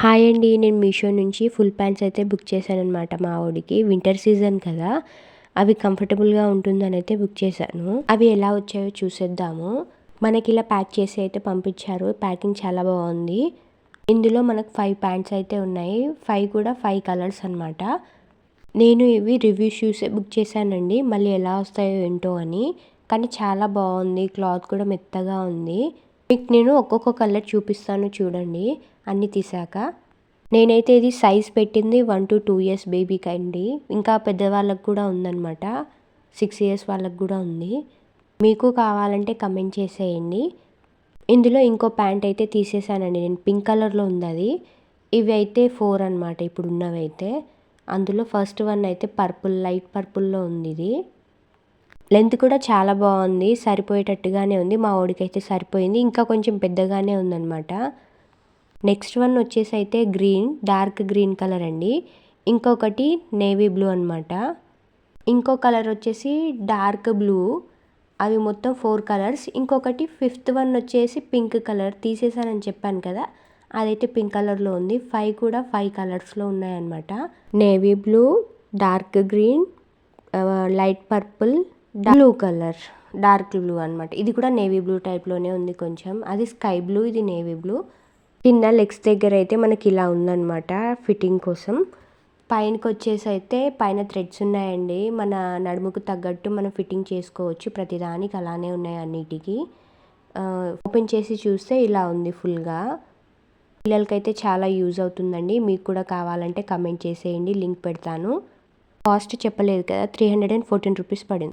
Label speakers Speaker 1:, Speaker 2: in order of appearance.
Speaker 1: Hi అండి. నేను మీషో నుంచి ఫుల్ ప్యాంట్స్ అయితే బుక్ చేశాననమాట మా వోడికి. వింటర్ సీజన్ కదా! అవి కంఫర్టబుల్‌గా ఉంటుందని అయితే బుక్ చేశాను. అవి ఎలా వచ్చాయో చూసేద్దాము. మనకిలా ప్యాక్ చేసి అయితే పంపించారు. ప్యాకింగ్ చాలా బాగుంది. ఇందులో మనకు 5 ప్యాంట్స్ అయితే ఉన్నాయి. 5 కూడా 5 కలర్స్ అనమాట. నేను ఇవి రివ్యూస్ చూసే బుక్ చేశానండి. మళ్ళీ ఎలా వస్తాయో ఏంటో అని. కానీ చాలా బాగుంది. క్లాత్ కూడా మెత్తగా ఉంది. మీకు నేను ఒక్కొక్క కలర్ చూపిస్తాను చూడండి అన్నీ తీసాక. నేనైతే ఇది సైజ్ పెట్టింది 1 to 2 ఇయర్స్ బేబీకి అండి. ఇంకా పెద్దవాళ్ళకి కూడా ఉందన్నమాట. 6 ఇయర్స్ వాళ్ళకి కూడా ఉంది. మీకు కావాలంటే కమెంట్ చేసేయండి. ఇందులో ఇంకో ప్యాంట్ అయితే తీసేసానండి నేను. పింక్ కలర్లో ఉంది అది. ఇవి అయితే 4 అనమాట ఇప్పుడు ఉన్నవైతే. అందులో ఫస్ట్ వన్ అయితే పర్పుల్, లైట్ పర్పుల్లో ఉంది ఇది. లెంత్ కూడా చాలా బాగుంది. సరిపోయేటట్టుగానే ఉంది. మా వాడికైతే సరిపోయింది. ఇంకా కొంచెం పెద్దగానే ఉందన్నమాట. నెక్స్ట్ వన్ వచ్చేసి అయితే గ్రీన్, డార్క్ గ్రీన్ కలర్ అండి. ఇంకొకటి నేవీ బ్లూ అనమాట. ఇంకో కలర్ వచ్చేసి డార్క్ బ్లూ. అవి మొత్తం 4 కలర్స్. ఇంకొకటి ఫిఫ్త్ వన్ వచ్చేసి పింక్ కలర్ తీసేసానని చెప్పాను కదా! అదైతే పింక్ కలర్లో ఉంది. 5 కూడా 5 కలర్స్లో ఉన్నాయన్నమాట. Navy blue, dark green, light purple, blue colour, dark blue అనమాట. ఇది కూడా నేవీ బ్లూ టైప్లోనే ఉంది కొంచెం. అది స్కై బ్లూ, ఇది నేవీ బ్లూ. కింద లెగ్స్ దగ్గర అయితే మనకి ఇలా ఉందన్నమాట ఫిట్టింగ్ కోసం. పైనకి వచ్చేసి అయితే పైన థ్రెడ్స్ ఉన్నాయండి. మన నడుముకు తగ్గట్టు మనం ఫిట్టింగ్ చేసుకోవచ్చు. ప్రతిదానికి అలానే ఉన్నాయి అన్నిటికీ. ఓపెన్ చేసి చూస్తే ఇలా ఉంది ఫుల్గా. పిల్లలకైతే చాలా యూజ్ అవుతుందండి. మీకు కూడా కావాలంటే కమెంట్ చేసేయండి. లింక్ పెడతాను. కాస్ట్ చెప్పలేదు కదా, 314 రూపీస్ పడింది.